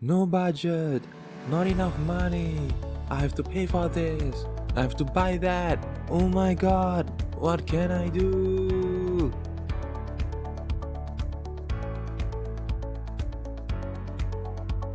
No budget, not enough money. I have to pay for this. I have to buy that. Oh my god, what can I do?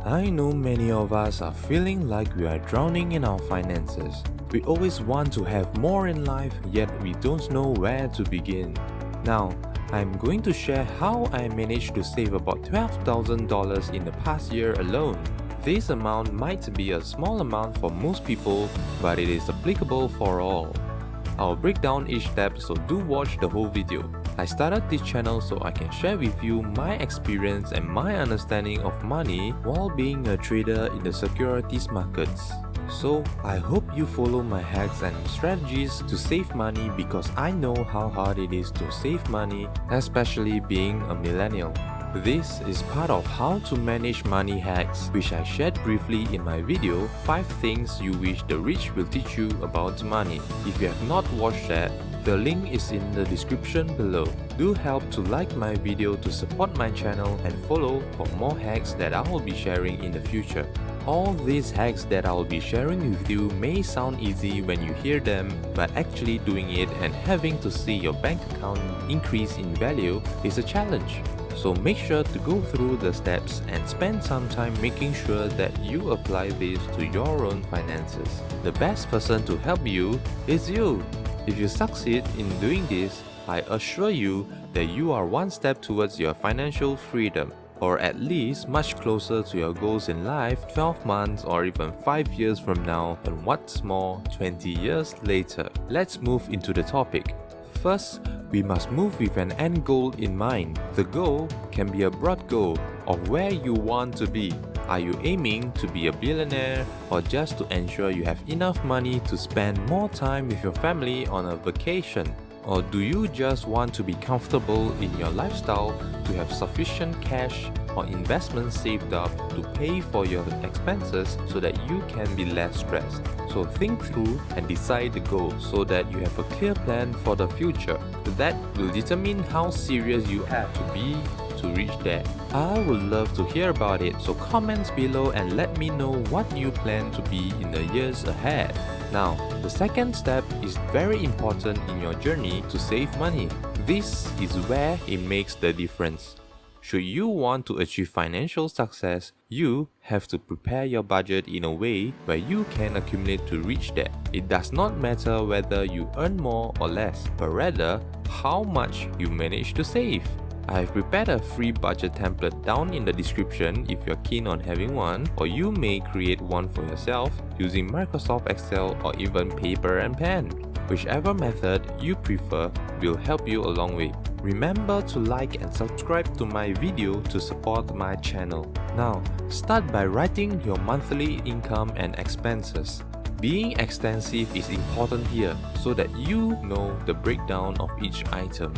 I know many of us are feeling like we are drowning in our finances. We always want to have more in life, yet we don't know where to begin. Now, I'm going to share how I managed to save about $12,000 in the past year alone. This amount might be a small amount for most people, but it is applicable for all. I'll break down each step, so do watch the whole video. I started this channel so I can share with you my experience and my understanding of money while being a trader in the securities markets. So I hope you follow my hacks and strategies to save money, because I know how hard it is to save money, especially being a millennial. This is part of how to manage money hacks, which I shared briefly in my video 5 things you wish the rich will teach you about money. If you have not watched that, the link is in the description below. Do help to like my video to support my channel and follow for more hacks that I will be sharing in the future. All these hacks that I will be sharing with you may sound easy when you hear them, but actually doing it and having to see your bank account increase in value is a challenge. So make sure to go through the steps and spend some time making sure that you apply this to your own finances. The best person to help you is you. If you succeed in doing this, I assure you that you are one step towards your financial freedom, or at least much closer to your goals in life 12 months or even 5 years from now, and what's more, 20 years later. Let's move into the topic. First, we must move with an end goal in mind. The goal can be a broad goal of where you want to be. Are you aiming to be a billionaire, or just to ensure you have enough money to spend more time with your family on a vacation? Or do you just want to be comfortable in your lifestyle, to have sufficient cash or investments saved up to pay for your expenses so that you can be less stressed? So think through and decide the goal so that you have a clear plan for the future. That will determine how serious you have to be to reach there. I would love to hear about it, so comment below and let me know what you plan to be in the years ahead. Now, the second step is very important in your journey to save money. This is where it makes the difference. Should you want to achieve financial success, you have to prepare your budget in a way where you can accumulate to reach that. It does not matter whether you earn more or less, but rather how much you manage to save. I have prepared a free budget template down in the description if you're keen on having one, or you may create one for yourself using Microsoft Excel or even paper and pen. Whichever method you prefer will help you a long way. Remember to like and subscribe to my video to support my channel. Now, start by writing your monthly income and expenses. Being extensive is important here so that you know the breakdown of each item.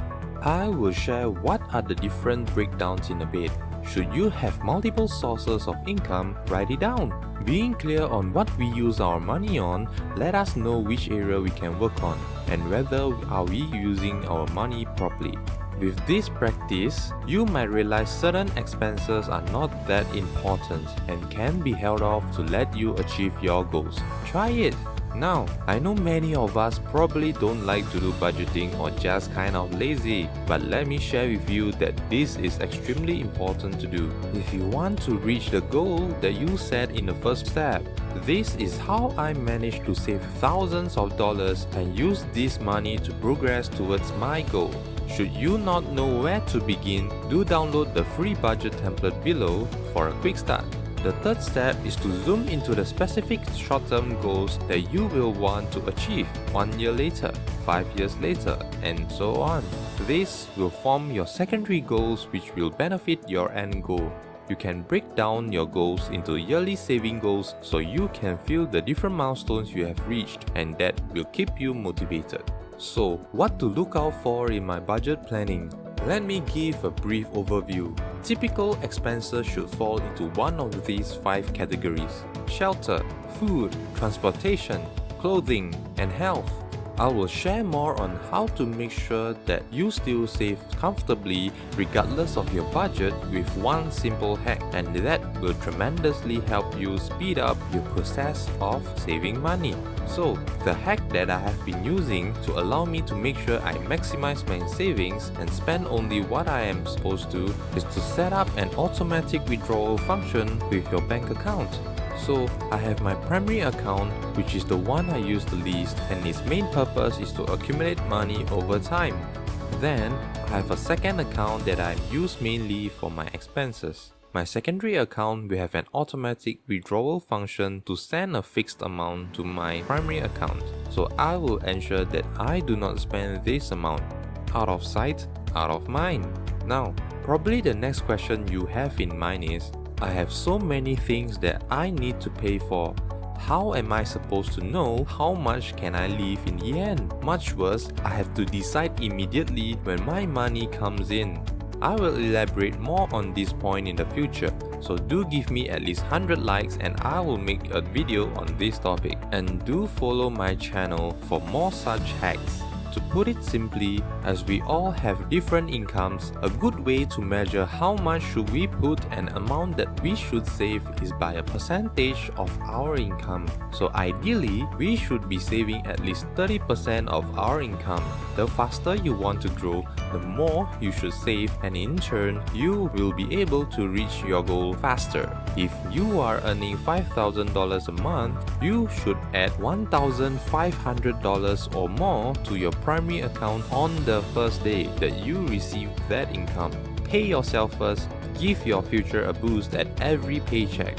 I will share what are the different breakdowns in a bit. Should you have multiple sources of income, write it down. Being clear on what we use our money on, let us know which area we can work on and whether are we using our money properly. With this practice, you might realize certain expenses are not that important and can be held off to let you achieve your goals. Try it! Now, I know many of us probably don't like to do budgeting or just kind of lazy, but let me share with you that this is extremely important to do. If you want to reach the goal that you set in the first step, this is how I managed to save thousands of dollars and use this money to progress towards my goal. Should you not know where to begin, do download the free budget template below for a quick start. The third step is to zoom into the specific short-term goals that you will want to achieve 1 year later, 5 years later, and so on. This will form your secondary goals, which will benefit your end goal. You can break down your goals into yearly saving goals so you can feel the different milestones you have reached, and that will keep you motivated. So, what to look out for in my budget planning? Let me give a brief overview. Typical expenses should fall into one of these 5 categories: shelter, food, transportation, clothing, and health. I will share more on how to make sure that you still save comfortably regardless of your budget with one simple hack, and that will tremendously help you speed up your process of saving money. So, the hack that I have been using to allow me to make sure I maximize my savings and spend only what I am supposed to is to set up an automatic withdrawal function with your bank account. So, I have my primary account, which is the one I use the least, and its main purpose is to accumulate money over time. Then, I have a second account that I use mainly for my expenses. My secondary account will have an automatic withdrawal function to send a fixed amount to my primary account. So I will ensure that I do not spend this amount. Out of sight, out of mind. Now, probably the next question you have in mind is, I have so many things that I need to pay for. How am I supposed to know how much can I leave in the end? Much worse, I have to decide immediately when my money comes in. I will elaborate more on this point in the future, so do give me at least 100 likes and I will make a video on this topic. And do follow my channel for more such hacks. To put it simply, as we all have different incomes, a good way to measure how much should we put an amount that we should save is by a percentage of our income. So ideally, we should be saving at least 30% of our income. The faster you want to grow, the more you should save, and in turn, you will be able to reach your goal faster. If you are earning $5,000 a month, you should add $1,500 or more to your primary account on the first day that you receive that income. Pay yourself first, give your future a boost at every paycheck.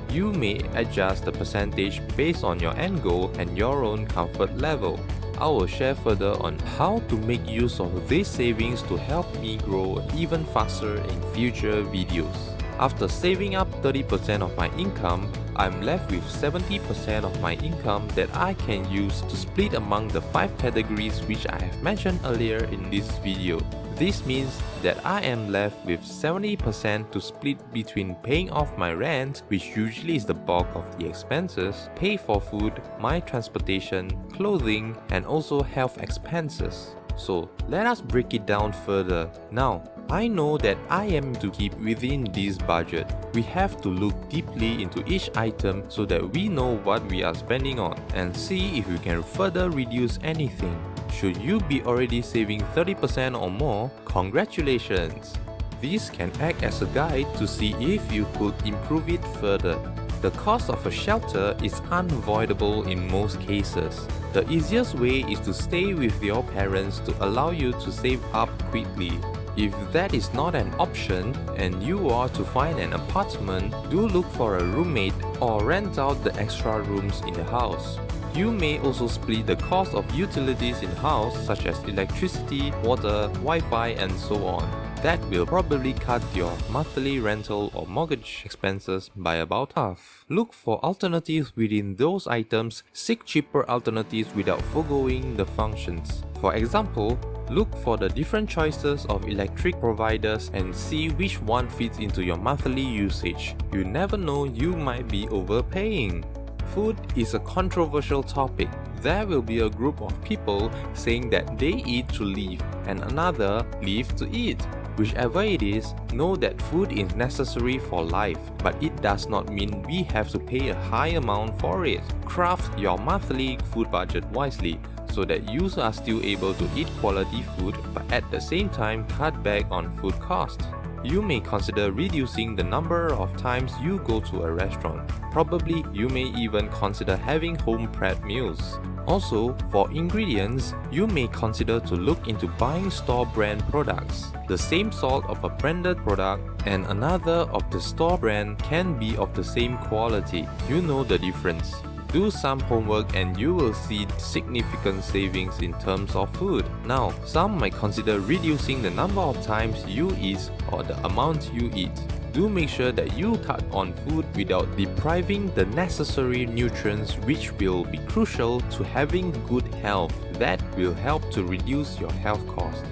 You may adjust the percentage based on your end goal and your own comfort level. I will share further on how to make use of these savings to help me grow even faster in future videos. After saving up 30% of my income, I'm left with 70% of my income that I can use to split among the 5 categories which I have mentioned earlier in this video. This means that I am left with 70% to split between paying off my rent, which usually is the bulk of the expenses, pay for food, my transportation, clothing, and also health expenses. So let us break it down further. Now, I know that I am to keep within this budget. We have to look deeply into each item so that we know what we are spending on and see if we can further reduce anything. Should you be already saving 30% or more, congratulations! This can act as a guide to see if you could improve it further. The cost of a shelter is unavoidable in most cases. The easiest way is to stay with your parents to allow you to save up quickly. If that is not an option and you are to find an apartment, do look for a roommate or rent out the extra rooms in the house. You may also split the cost of utilities in-house such as electricity, water, Wi-Fi, and so on. That will probably cut your monthly rental or mortgage expenses by about half. Look for alternatives within those items, seek cheaper alternatives without foregoing the functions. For example, look for the different choices of electric providers and see which one fits into your monthly usage. You never know, you might be overpaying. Food is a controversial topic. There will be a group of people saying that they eat to live and another live to eat. Whichever it is, know that food is necessary for life, but it does not mean we have to pay a high amount for it. Craft your monthly food budget wisely so that you are still able to eat quality food but at the same time cut back on food costs. You may consider reducing the number of times you go to a restaurant. Probably you may even consider having home prep meals. Also, for ingredients, you may consider to look into buying store brand products. The same salt of a branded product and another of the store brand can be of the same quality. You know the difference. Do some homework and you will see significant savings in terms of food. Now, some might consider reducing the number of times you eat or the amount you eat. Do make sure that you cut on food without depriving the necessary nutrients which will be crucial to having good health. That will help to reduce your health costs.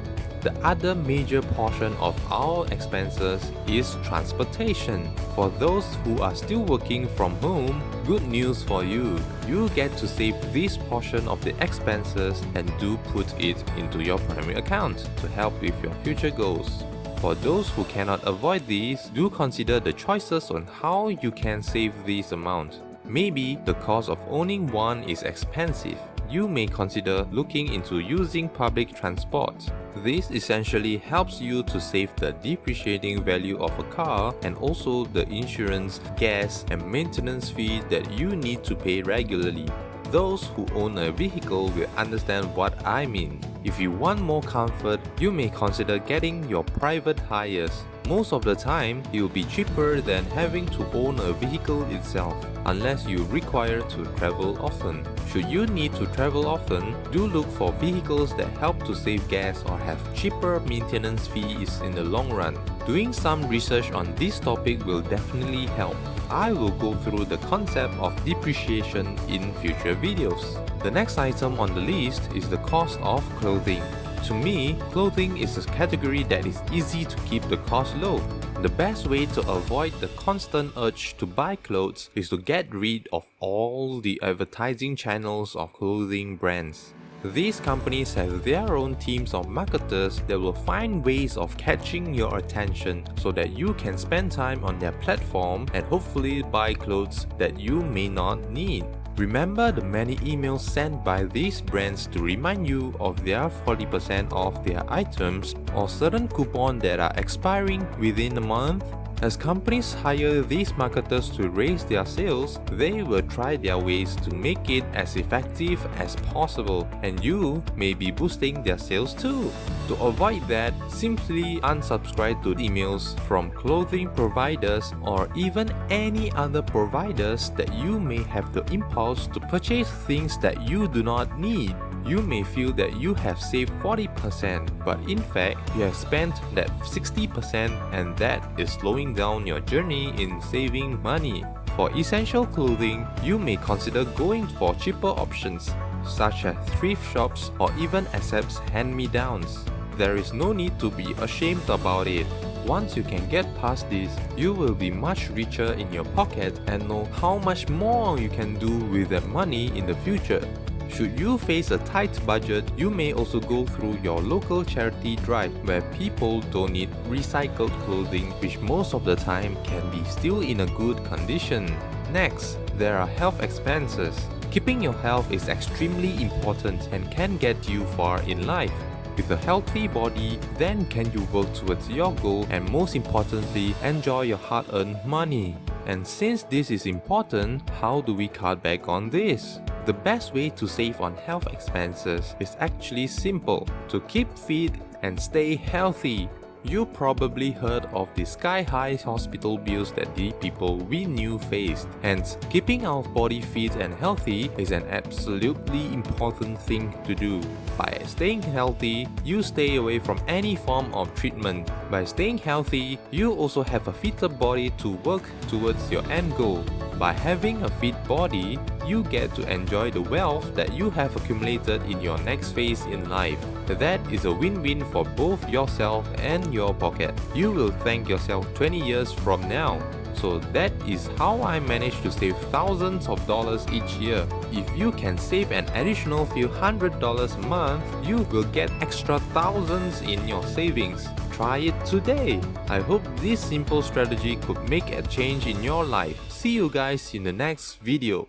The other major portion of our expenses is transportation. For those who are still working from home, good news for you. You get to save this portion of the expenses and do put it into your primary account to help with your future goals. For those who cannot avoid these, do consider the choices on how you can save these amounts. Maybe the cost of owning one is expensive. You may consider looking into using public transport. This essentially helps you to save the depreciating value of a car and also the insurance, gas, and maintenance fee that you need to pay regularly. Those who own a vehicle will understand what I mean. If you want more comfort, you may consider getting your private hires. Most of the time, it will be cheaper than having to own a vehicle itself, unless you require to travel often. Should you need to travel often, do look for vehicles that help to save gas or have cheaper maintenance fees in the long run. Doing some research on this topic will definitely help. I will go through the concept of depreciation in future videos. The next item on the list is the cost of clothing. To me, clothing is a category that is easy to keep the cost low. The best way to avoid the constant urge to buy clothes is to get rid of all the advertising channels of clothing brands. These companies have their own teams of marketers that will find ways of catching your attention so that you can spend time on their platform and hopefully buy clothes that you may not need. Remember the many emails sent by these brands to remind you of their 40% off their items or certain coupons that are expiring within a month? As companies hire these marketers to raise their sales, they will try their ways to make it as effective as possible, and you may be boosting their sales too. To avoid that, simply unsubscribe to emails from clothing providers or even any other providers that you may have the impulse to purchase things that you do not need. You may feel that you have saved 40%, but in fact, you have spent that 60% and that is slowing down your journey in saving money. For essential clothing, you may consider going for cheaper options, such as thrift shops or even accepts hand-me-downs. There is no need to be ashamed about it. Once you can get past this, you will be much richer in your pocket and know how much more you can do with that money in the future. Should you face a tight budget, you may also go through your local charity drive where people donate recycled clothing which most of the time can be still in a good condition. Next, there are health expenses. Keeping your health is extremely important and can get you far in life. With a healthy body, then can you work towards your goal and most importantly, enjoy your hard-earned money. And since this is important, how do we cut back on this? The best way to save on health expenses is actually simple: to keep fit and stay healthy. You probably heard of the sky-high hospital bills that the people we knew faced. Hence, keeping our body fit and healthy is an absolutely important thing to do. By staying healthy, you stay away from any form of treatment. By staying healthy, you also have a fitter body to work towards your end goal. By having a fit body, you get to enjoy the wealth that you have accumulated in your next phase in life. That is a win-win for both yourself and your pocket. You will thank yourself 20 years from now. So that is how I managed to save thousands of dollars each year. If you can save an additional few $100 a month, you will get extra thousands in your savings. Try it today. I hope this simple strategy could make a change in your life. See you guys in the next video.